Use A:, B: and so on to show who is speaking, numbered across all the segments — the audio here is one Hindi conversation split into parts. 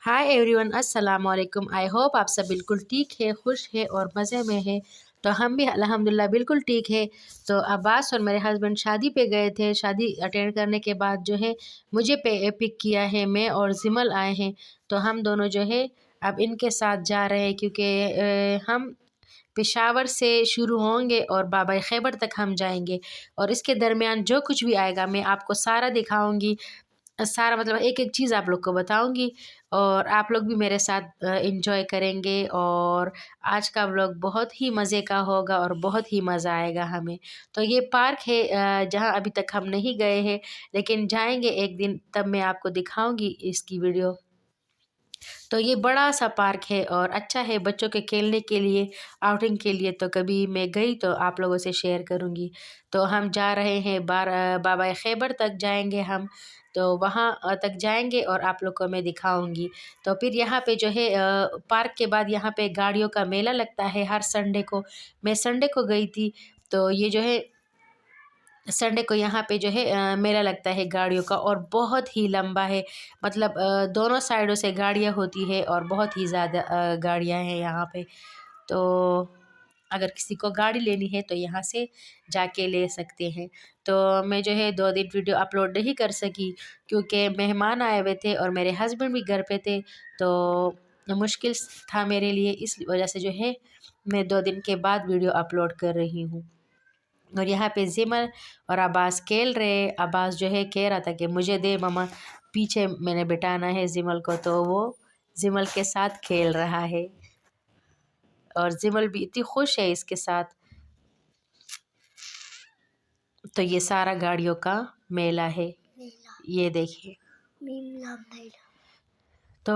A: हाय एवरीवन, अस्सलाम वालेकुम। आई होप आप सब बिल्कुल ठीक है, खुश है और मज़े में है। तो हम भी अल्हम्दुलिल्लाह बिल्कुल ठीक है। तो अब्बास और मेरे हस्बैंड शादी पे गए थे। शादी अटेंड करने के बाद जो है मुझे पिक किया है, मैं और जिमल आए हैं। तो हम दोनों जो है अब इनके साथ जा रहे हैं, क्योंकि हम पेशावर से शुरू होंगे और बाबा खैबर तक हम जाएंगे। और इसके दरमियान जो कुछ भी आएगा मैं आपको सारा दिखाऊंगी, सारा मतलब एक एक चीज़ आप लोग को बताऊंगी और आप लोग भी मेरे साथ एंजॉय करेंगे। और आज का व्लॉग बहुत ही मज़े का होगा और बहुत ही मज़ा आएगा हमें। तो ये पार्क है जहाँ अभी तक हम नहीं गए हैं, लेकिन जाएंगे एक दिन, तब मैं आपको दिखाऊंगी इसकी वीडियो। तो ये बड़ा सा पार्क है और अच्छा है बच्चों के खेलने के लिए, आउटिंग के लिए। तो कभी मैं गई तो आप लोगों से शेयर करूँगी। तो हम जा रहे हैं बाबा खैबर तक जाएंगे हम। तो वहाँ तक जाएंगे और आप लोग को मैं दिखाऊंगी। तो फिर यहाँ पे जो है पार्क के बाद यहाँ पे गाड़ियों का मेला लगता है हर संडे को। मैं संडे को गई थी। तो ये जो है संडे को यहाँ पे जो है मेला लगता है गाड़ियों का, और बहुत ही लंबा है। मतलब दोनों साइडों से गाड़ियाँ होती है और बहुत ही ज़्यादा गाड़ियाँ हैं यहाँ पे। तो अगर किसी को गाड़ी लेनी है तो यहाँ से जाके ले सकते हैं। तो मैं जो है 2 दिन वीडियो अपलोड नहीं कर सकी, क्योंकि मेहमान आए हुए थे और मेरे हस्बैंड भी घर पे थे। तो मुश्किल था मेरे लिए, इस वजह से जो है मैं 2 दिन के बाद वीडियो अपलोड कर रही हूँ। और यहाँ पे जिमल और अब्बास खेल रहे। अब्बास जो है कह रहा था कि मुझे दे मम्मा, पीछे मैंने बिठाना है जिमल को। तो वो जिमल के साथ खेल रहा है और जिमल भी इतनी खुश है इसके साथ। तो ये सारा गाड़ियों का मेला है, ये देखिए। तो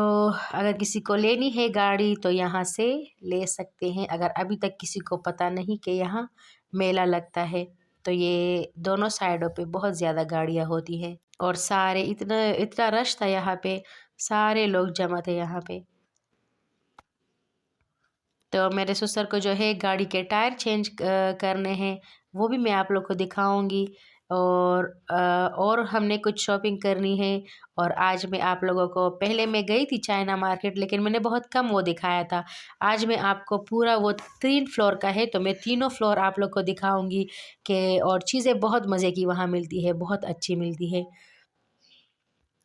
A: अगर किसी को लेनी है गाड़ी तो यहाँ से ले सकते हैं, अगर अभी तक किसी को पता नहीं कि यहाँ मेला लगता है। तो ये दोनों साइडों पे बहुत ज़्यादा गाड़ियाँ होती हैं और सारे इतना इतना रश था यहाँ पे, सारे लोग जमा थे यहाँ पे। तो मेरे ससुर को जो है गाड़ी के टायर चेंज करने हैं, वो भी मैं आप लोग को दिखाऊंगी। और हमने कुछ शॉपिंग करनी है। और आज मैं आप लोगों को, पहले मैं गई थी चाइना मार्केट, लेकिन मैंने बहुत कम वो दिखाया था। आज मैं आपको पूरा, वो 3 फ्लोर का है तो मैं तीनों फ्लोर आप लोग को दिखाऊंगी कि, और चीज़ें बहुत मज़े की वहाँ मिलती है, बहुत अच्छी मिलती है।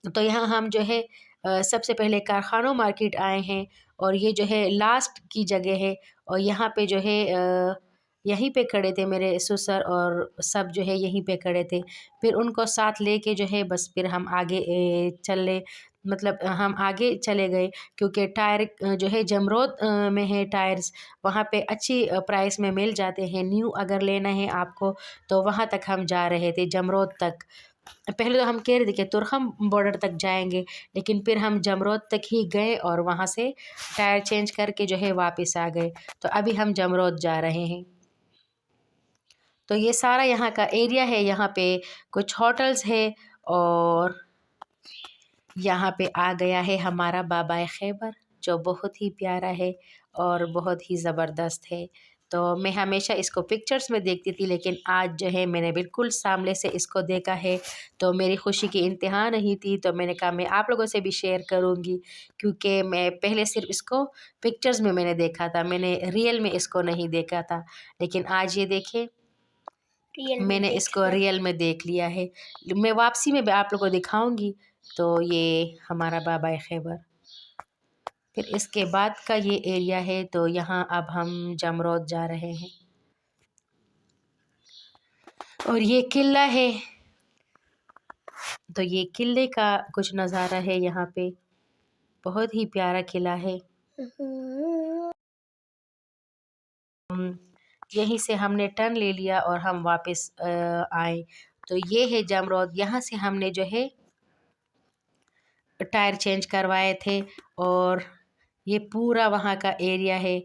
A: तो यहाँ हम जो है सबसे पहले कारखानों मार्केट आए हैं, और ये जो है लास्ट की जगह है। और यहाँ पे जो है यहीं पे खड़े थे मेरे ससुर, और सब जो है यहीं पे खड़े थे। फिर उनको साथ लेके जो है बस फिर हम आगे चले, मतलब हम आगे चले गए, क्योंकि टायर जो है जमरोद में है टायर्स। वहाँ पे अच्छी प्राइस में मिल जाते हैं। न्यू अगर लेना है आपको तो वहाँ तक हम जा रहे थे, जमरोद तक। पहले तो हम कह रहे थे कि तुरखम बॉर्डर तक जाएंगे, लेकिन फिर हम जमरोद तक ही गए और वहाँ से टायर चेंज करके जो है वापस आ गए। तो अभी हम जमरोद जा रहे हैं। तो ये सारा यहाँ का एरिया है। यहाँ पे कुछ होटल्स है, और यहाँ पे आ गया है हमारा बाबा खैबर, जो बहुत ही प्यारा है और बहुत ही ज़बरदस्त है। तो मैं हमेशा इसको पिक्चर्स में देखती थी, लेकिन आज जो है मैंने बिल्कुल सामने से इसको देखा है। तो मेरी खुशी की इंतहा नहीं थी। तो मैंने कहा मैं आप लोगों से भी शेयर करूँगी, क्योंकि मैं पहले सिर्फ इसको पिक्चर्स में मैंने देखा था, मैंने रियल में इसको नहीं देखा था। लेकिन आज ये देखें, मैंने इसको रियल में देख लिया है। मैं वापसी में भी आप लोगों को दिखाऊंगी। तो ये हमारा बाबा खैबर। फिर इसके बाद का ये एरिया है। तो यहाँ अब हम जमरोद जा रहे हैं, और ये किला है। तो ये किले का कुछ नज़ारा है यहाँ पे, बहुत ही प्यारा किला है। यहीं से हमने टर्न ले लिया और हम वापस आए। तो ये है जमरोद। यहाँ से हमने जो है टायर चेंज करवाए थे, और ये पूरा वहाँ का एरिया है।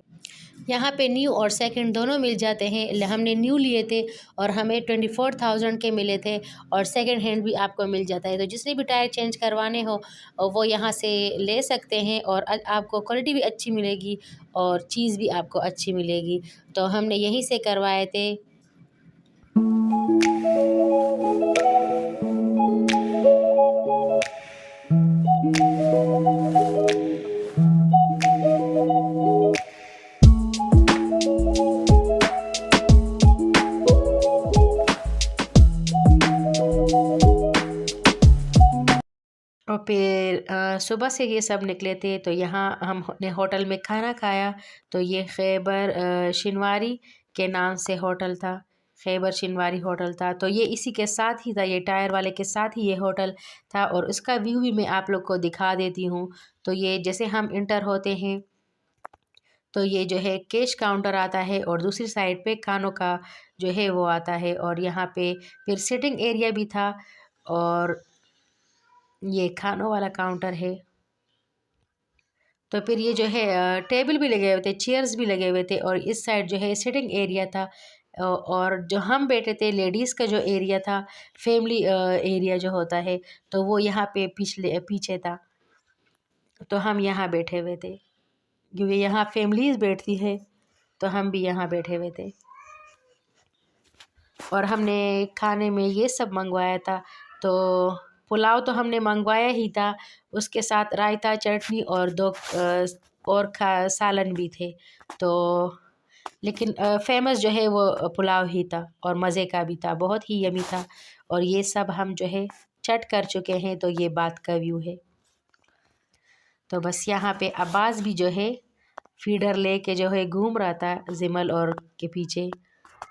A: यहाँ पे न्यू और सेकंड दोनों मिल जाते हैं। हमने न्यू लिए थे और हमें 24,000 के मिले थे, और सेकंड हैंड भी आपको मिल जाता है। तो जिसने भी टायर चेंज करवाने हो वो यहाँ से ले सकते हैं, और आपको क्वालिटी भी अच्छी मिलेगी और चीज़ भी आपको अच्छी मिलेगी। तो हमने यहीं से करवाए थे। सुबह से ये सब निकले थे। तो यहाँ हमने होटल में खाना खाया। तो ये खैबर शिनवारी के नाम से होटल था, खैबर शिनवारी होटल था। तो ये इसी के साथ ही था, ये टायर वाले के साथ ही ये होटल था। और उसका व्यू भी मैं आप लोग को दिखा देती हूँ। तो ये जैसे हम इंटर होते हैं तो ये जो है कैश काउंटर आता है और दूसरी साइड पे खानों का जो है वो आता है। और यहाँ पे फिर सिटिंग एरिया भी था और ये खानों वाला काउंटर है। तो फिर ये जो है टेबल भी लगे हुए थे, चेयर्स भी लगे हुए थे और इस साइड जो है सिटिंग एरिया था। और जो हम बैठे थे लेडीज़ का जो एरिया था, फैमिली एरिया जो होता है, तो वो यहाँ पे पीछे था। तो हम यहाँ बैठे हुए थे क्योंकि यहाँ फैमिलीज़ बैठती है, तो हम भी यहाँ बैठे हुए थे। और हमने खाने में ये सब मंगवाया था। तो पुलाव तो हमने मंगवाया ही था, उसके साथ रायता, चटनी और दो और सालन भी थे। तो लेकिन फेमस जो है वो पुलाव ही था और मज़े का भी था, बहुत ही यमी था। और ये सब हम जो है चट कर चुके हैं। तो ये बात का व्यू है। तो बस यहाँ पे अब्बास भी जो है फीडर लेके जो है घूम रहा था जिमल और के पीछे।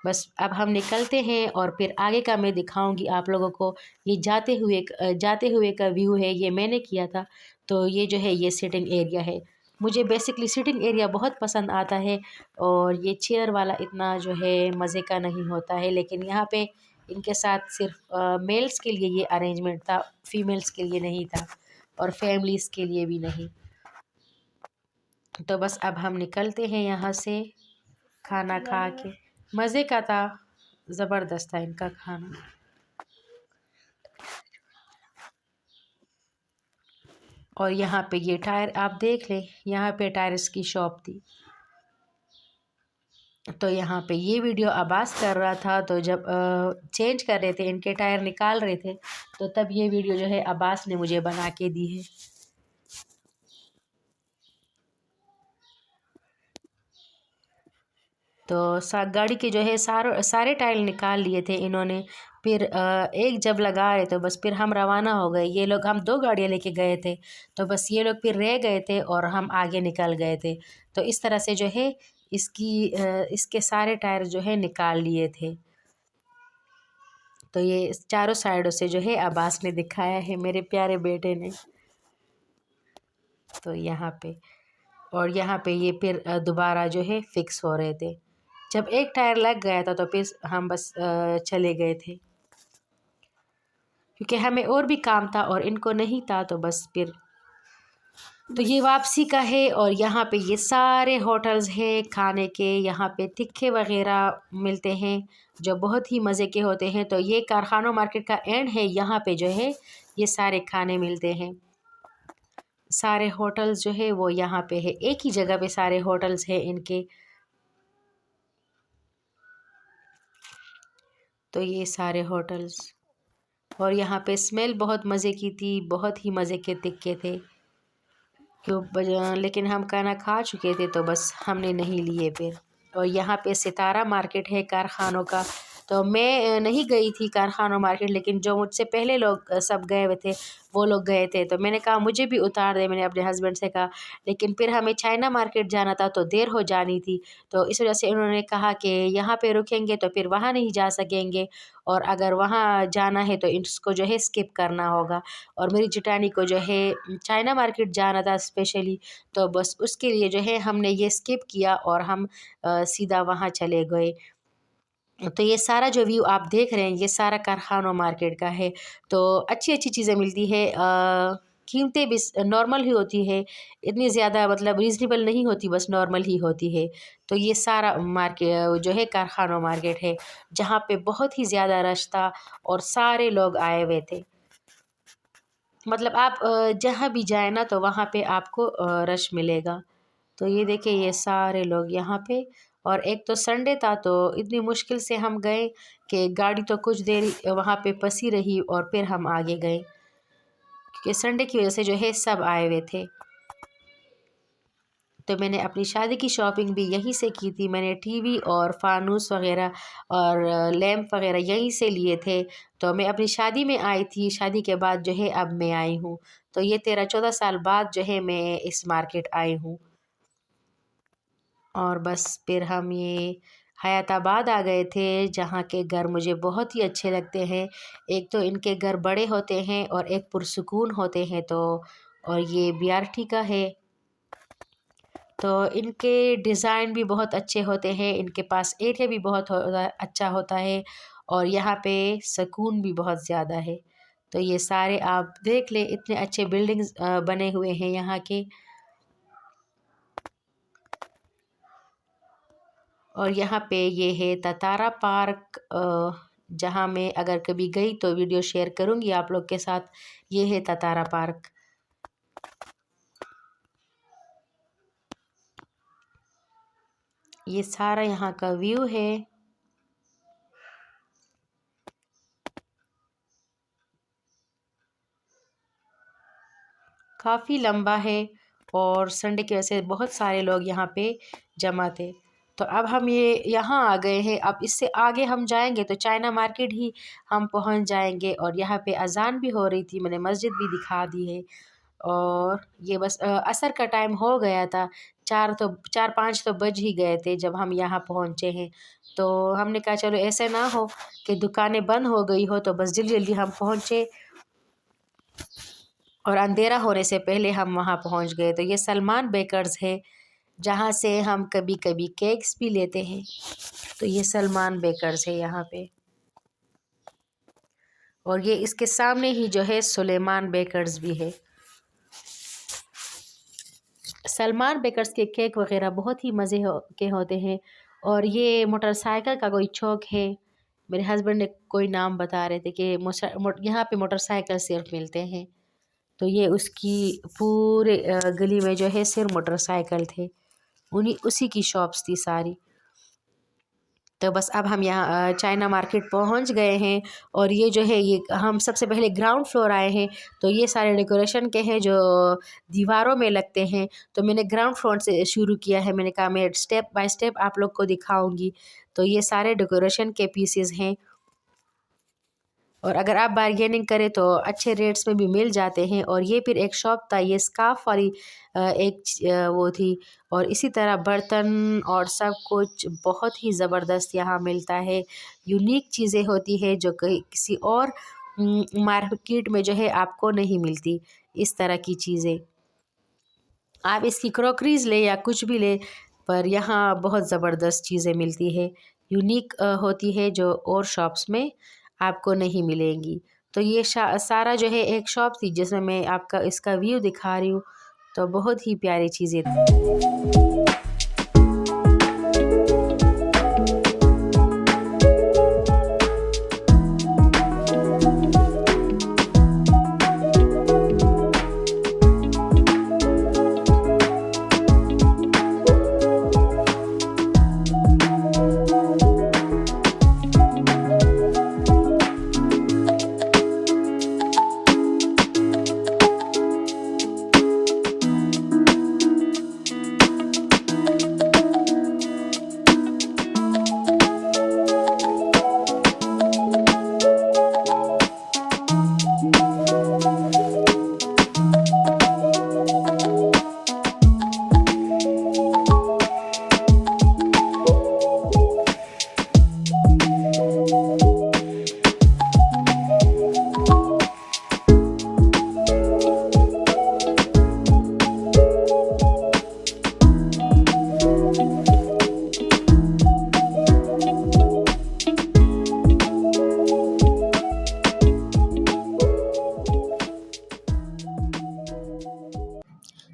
A: बस अब हम निकलते हैं और फिर आगे का मैं दिखाऊंगी आप लोगों को। ये जाते हुए का व्यू है, ये मैंने किया था। तो ये जो है ये सिटिंग एरिया है। मुझे बेसिकली सिटिंग एरिया बहुत पसंद आता है और ये चेयर वाला इतना जो है मज़े का नहीं होता है। लेकिन यहाँ पे इनके साथ सिर्फ मेल्स के लिए ये अरेंजमेंट था, फीमेल्स के लिए नहीं था और फैमिलीज़ के लिए भी नहीं। तो बस अब हम निकलते हैं यहाँ से खाना खा के। मज़े का था, ज़बरदस्त था इनका खाना। और यहाँ पे ये टायर आप देख लें, यहाँ पे टायर्स की शॉप थी। तो यहाँ पे ये वीडियो अब्बास कर रहा था। तो जब चेंज कर रहे थे, इनके टायर निकाल रहे थे, तो तब ये वीडियो जो है अब्बास ने मुझे बना के दी है। तो गाड़ी के जो है सारे टायर निकाल लिए थे इन्होंने। फिर एक जब लगा रहे तो बस फिर हम रवाना हो गए। ये लोग, हम 2 गाड़ियाँ लेके गए थे, तो बस ये लोग फिर रह गए थे और हम आगे निकल गए थे। तो इस तरह से जो है इसके सारे टायर जो है निकाल लिए थे। तो ये चारों साइडों से जो है अब्बास ने दिखाया है, मेरे प्यारे बेटे ने। तो यहाँ पे और यहाँ पे ये फिर दोबारा जो है फिक्स हो रहे थे। जब एक टायर लग गया था तो फिर हम बस चले गए थे क्योंकि हमें और भी काम था और इनको नहीं था। तो बस फिर तो ये वापसी का है। और यहाँ पे ये सारे होटल्स हैं खाने के, यहाँ पे तिक्के वगैरह मिलते हैं जो बहुत ही मज़े के होते हैं। तो ये कारखानों मार्केट का एंड है, यहाँ पे जो है ये सारे खाने मिलते हैं। सारे होटल्स जो है वो यहाँ पे है, एक ही जगह पे सारे होटल्स हैं इनके। तो ये सारे होटल्स, और यहाँ पे स्मेल बहुत मज़े की थी, बहुत ही मज़े के तिक्के थे क्यों। लेकिन हम खाना खा चुके थे तो बस हमने नहीं लिए फिर। और यहाँ पे सितारा मार्केट है कारखानों का। तो मैं नहीं गई थी कारखानों मार्केट, लेकिन जो मुझसे पहले लोग सब गए हुए थे वो लोग गए थे। तो मैंने कहा मुझे भी उतार दे, मैंने अपने हस्बैंड से कहा। लेकिन फिर हमें चाइना मार्केट जाना था तो देर हो जानी थी। तो इस वजह से उन्होंने कहा कि यहाँ पे रुकेंगे तो फिर वहाँ नहीं जा सकेंगे, और अगर वहाँ जाना है तो इसको जो है स्किप करना होगा। और मेरी जिटानी को जो है चाइना मार्केट जाना था स्पेशली, तो बस उसके लिए जो है हमने ये स्किप किया और हम सीधा वहाँ चले गए। तो ये सारा जो व्यू आप देख रहे हैं ये सारा कारखानों मार्केट का है। तो अच्छी अच्छी चीज़ें मिलती है, कीमतें भी नॉर्मल ही होती है, इतनी ज़्यादा मतलब रीज़नेबल नहीं होती, बस नॉर्मल ही होती है। तो ये सारा मार्केट जो है कारखानों मार्केट है जहाँ पे बहुत ही ज़्यादा रश था और सारे लोग आए हुए थे। मतलब आप जहाँ भी जाए ना तो वहाँ पे आपको रश मिलेगा। तो ये देखिए ये सारे लोग यहाँ पे। और एक तो संडे था तो इतनी मुश्किल से हम गए कि गाड़ी तो कुछ देर वहाँ पे फंसी रही और फिर हम आगे गए क्योंकि संडे की वजह से जो है सब आए हुए थे। तो मैंने अपनी शादी की शॉपिंग भी यहीं से की थी। मैंने टीवी और फानूस वग़ैरह और लैंप वग़ैरह यहीं से लिए थे। तो मैं अपनी शादी में आई थी, शादी के बाद जो है अब मैं आई हूँ। तो ये 13-14 साल बाद जो है मैं इस मार्केट आई हूँ। और बस फिर हम ये हयाताबाद आ गए थे, जहाँ के घर मुझे बहुत ही अच्छे लगते हैं। एक तो इनके घर बड़े होते हैं और एक पुरसुकून होते हैं। तो और ये बीआरटी का है, तो इनके डिज़ाइन भी बहुत अच्छे होते हैं। इनके पास एरिया भी बहुत अच्छा होता है और यहाँ पे सुकून भी बहुत ज़्यादा है। तो ये सारे आप देख लें, इतने अच्छे बिल्डिंग्स बने हुए हैं यहाँ के। और यहाँ पे ये है ततारा पार्क, जहाँ मैं अगर कभी गई तो वीडियो शेयर करूँगी आप लोग के साथ। ये है ततारा पार्क। ये सारा यहाँ का व्यू है। काफ़ी लंबा है और संडे की वजह से बहुत सारे लोग यहाँ पे जमा थे। तो अब हम ये यहाँ आ गए हैं। अब इससे आगे हम जाएंगे तो चाइना मार्केट ही हम पहुँच जाएंगे। और यहाँ पे अजान भी हो रही थी, मैंने मस्जिद भी दिखा दी है। और ये बस असर का टाइम हो गया था, 4-5 तो बज ही गए थे जब हम यहाँ पहुँचे हैं। तो हमने कहा चलो ऐसे ना हो कि दुकानें बंद हो गई हो, तो बस जल्दी जल्दी हम पहुँचे और अंधेरा होने से पहले हम वहाँ पहुँच गए। तो ये सलमान बेकर्स है, जहाँ से हम कभी कभी केक्स भी लेते हैं। तो ये सलमान बेकर्स है यहाँ पे। और ये इसके सामने ही जो है सुलेमान बेकर्स भी है। सलमान बेकर्स के केक वगैरह बहुत ही मज़े के होते हैं। और ये मोटरसाइकिल का कोई चौक है। मेरे हस्बैंड ने कोई नाम बता रहे थे कि यहाँ पे मोटरसाइकिल सिर्फ मिलते हैं। तो ये उसकी पूरे गली में जो है सिर्फ मोटरसाइकिल थे, उसी की शॉप्स थी सारी। तो बस अब हम यहाँ चाइना मार्केट पहुँच गए हैं। और ये जो है, ये हम सबसे पहले ग्राउंड फ्लोर आए हैं। तो ये सारे डेकोरेशन के हैं जो दीवारों में लगते हैं। तो मैंने ग्राउंड फ्लोर से शुरू किया है। मैंने कहा मैं स्टेप बाय स्टेप आप लोग को दिखाऊंगी। तो ये सारे डेकोरेशन के पीसेस हैं। और अगर आप बार्गेनिंग करें तो अच्छे रेट्स में भी मिल जाते हैं। और ये फिर एक शॉप था, ये स्कार्फ वाली वो थी। और इसी तरह बर्तन और सब कुछ बहुत ही ज़बरदस्त यहाँ मिलता है। यूनिक चीज़ें होती है जो कहीं किसी और मार्केट में जो है आपको नहीं मिलती, इस तरह की चीज़ें। आप इसकी क्रॉकरीज ले या कुछ भी ले, पर यहाँ बहुत ज़बरदस्त चीज़ें मिलती है, यूनिक होती है, जो और शॉप्स में आपको नहीं मिलेंगी। तो ये सारा जो है एक शॉप थी जिसमें मैं आपका इसका व्यू दिखा रही हूँ। तो बहुत ही प्यारी चीज़ें थी।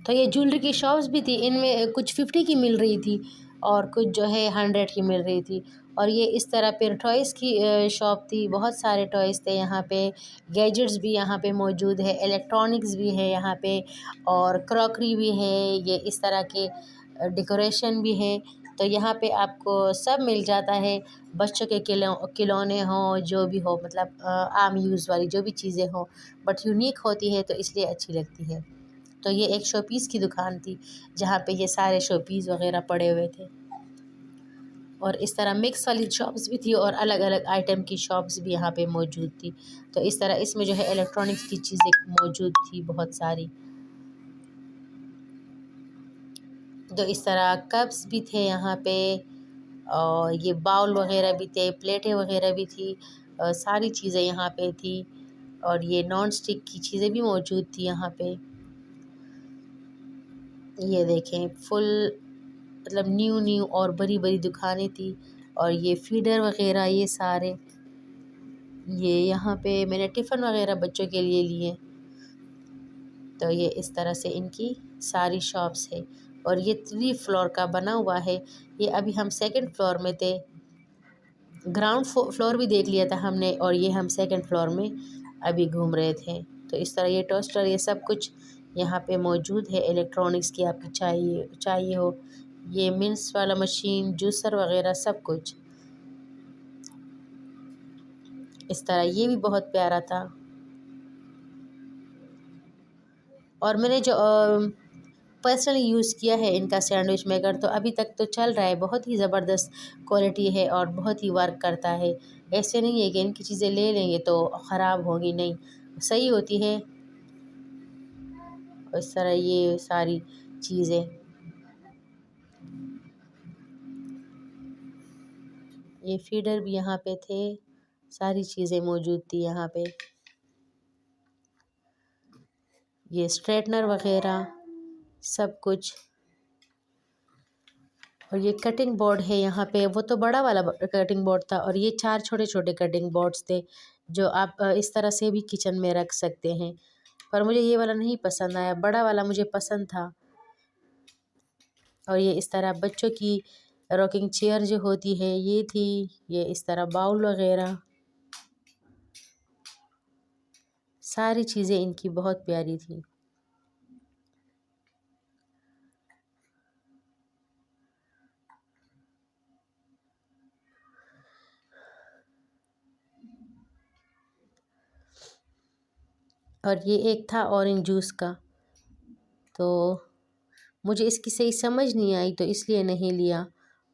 A: तो ये ज्वेलरी की शॉप्स भी थी, इनमें कुछ 50 की मिल रही थी और कुछ जो है 100 की मिल रही थी। और ये इस तरह फिर टॉयज़ की शॉप थी, बहुत सारे टॉयज़ थे यहाँ पे। गैजेट्स भी यहाँ पे मौजूद है, इलेक्ट्रॉनिक्स भी है यहाँ पे, और क्रॉकरी भी है। ये इस तरह के डेकोरेशन भी है। तो यहाँ पे आपको सब मिल जाता है, बच्चों के खिलौने हों, जो भी हो, मतलब आम यूज़ वाली जो भी चीज़ें हों, बट यूनिक होती है तो इसलिए अच्छी लगती है। तो ये एक शो पीस की दुकान थी जहाँ पे ये सारे शो पीस वगैरह पड़े हुए थे। और इस तरह मिक्स वाली शॉप्स भी थी और अलग अलग आइटम की शॉप्स भी यहाँ पे मौजूद थी। तो इस तरह इसमें जो है इलेक्ट्रॉनिक्स की चीज़ें मौजूद थी बहुत सारी। तो इस तरह कप्स भी थे यहाँ पे और ये बाउल वगैरह भी थे, प्लेटें वगैरह भी थी, सारी चीज़ें यहाँ पे थी। और ये नॉन स्टिक की चीज़ें भी मौजूद थी यहाँ पे। ये देखें फुल मतलब न्यू न्यू और बड़ी बड़ी दुकानें थी। और ये फीडर वगैरह ये सारे, ये यहाँ पे मैंने टिफ़िन वगैरह बच्चों के लिए लिए। तो ये इस तरह से इनकी सारी शॉप्स है। और ये 3 फ्लोर का बना हुआ है। ये अभी हम 2nd फ्लोर में थे, ग्राउंड फ्लोर भी देख लिया था हमने और ये हम 2nd फ्लोर में अभी घूम रहे थे। तो इस तरह ये टोस्टर ये सब कुछ यहाँ पे मौजूद है इलेक्ट्रॉनिक्स की, आपकी चाहिए हो। ये मिन्स वाला मशीन, जूसर वगैरह सब कुछ। इस तरह ये भी बहुत प्यारा था। और मैंने जो पर्सनली यूज़ किया है इनका सैंडविच मेकर, तो अभी तक तो चल रहा है, बहुत ही ज़बरदस्त क्वालिटी है और बहुत ही वर्क करता है। ऐसे नहीं है कि इनकी चीज़ें ले लेंगे तो ख़राब होगी, नहीं, सही होती है। इस तरह ये सारी चीज़ें, ये फीडर भी यहाँ पे थे, सारी चीज़ें मौजूद थी यहाँ पे। ये स्ट्रेटनर वगैरह सब कुछ। और ये कटिंग बोर्ड है यहाँ पे, वो तो बड़ा वाला कटिंग बोर्ड था और ये 4 छोटे छोटे कटिंग बोर्ड्स थे जो आप इस तरह से भी किचन में रख सकते हैं। पर मुझे ये वाला नहीं पसंद आया, बड़ा वाला मुझे पसंद था। और ये इस तरह बच्चों की रॉकिंग चेयर जो होती है ये थी। ये इस तरह बाउल वगैरह, सारी चीज़ें इनकी बहुत प्यारी थी। और ये एक था ऑरेंज जूस का, तो मुझे इसकी सही समझ नहीं आई तो इसलिए नहीं लिया।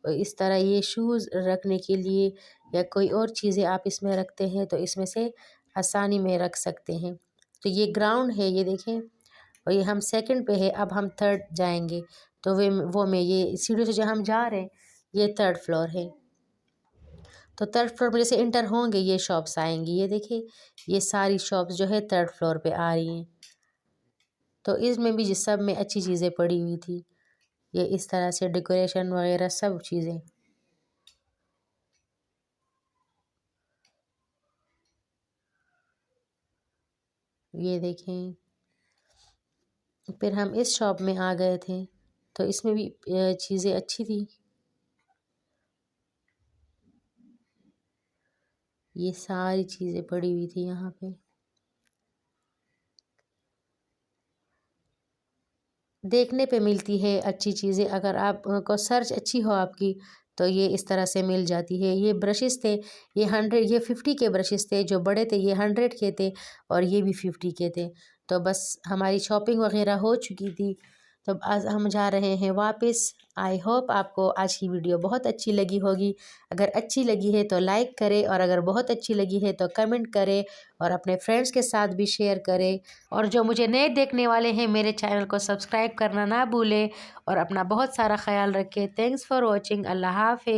A: और इस तरह ये शूज़ रखने के लिए या कोई और चीज़ें आप इसमें रखते हैं तो इसमें से आसानी में रख सकते हैं। तो ये ग्राउंड है, ये देखें, और ये हम 2nd पे है, अब हम 3rd जाएंगे। तो वो में ये सीढ़ी से जो हम जा रहे हैं ये 3rd फ्लोर है। तो 3rd फ्लोर में जैसे इंटर होंगे ये शॉप्स आएंगी। ये देखिए ये सारी शॉप्स जो है 3rd फ्लोर पे आ रही हैं। तो इसमें भी जिस सब में अच्छी चीज़ें पड़ी हुई थी, ये इस तरह से डेकोरेशन वगैरह सब चीज़ें। ये देखें, फिर हम इस शॉप में आ गए थे तो इसमें भी चीज़ें अच्छी थी। ये सारी चीज़ें पड़ी हुई थी यहाँ पे। देखने पे मिलती है अच्छी चीज़ें, अगर आप को सर्च अच्छी हो आपकी तो ये इस तरह से मिल जाती है। ये ब्रशेस थे, ये 50 के ब्रशेस थे, जो बड़े थे ये 100 के थे और ये भी 50 के थे। तो बस हमारी शॉपिंग वगैरह हो चुकी थी, तो आज हम जा रहे हैं वापस। आई होप आपको आज की वीडियो बहुत अच्छी लगी होगी। अगर अच्छी लगी है तो लाइक करें और अगर बहुत अच्छी लगी है तो कमेंट करें और अपने फ्रेंड्स के साथ भी शेयर करें। और जो मुझे नए देखने वाले हैं मेरे चैनल को सब्सक्राइब करना ना भूलें और अपना बहुत सारा ख्याल रखें। Thanks for watching. अल्लाह हाफ़िज़।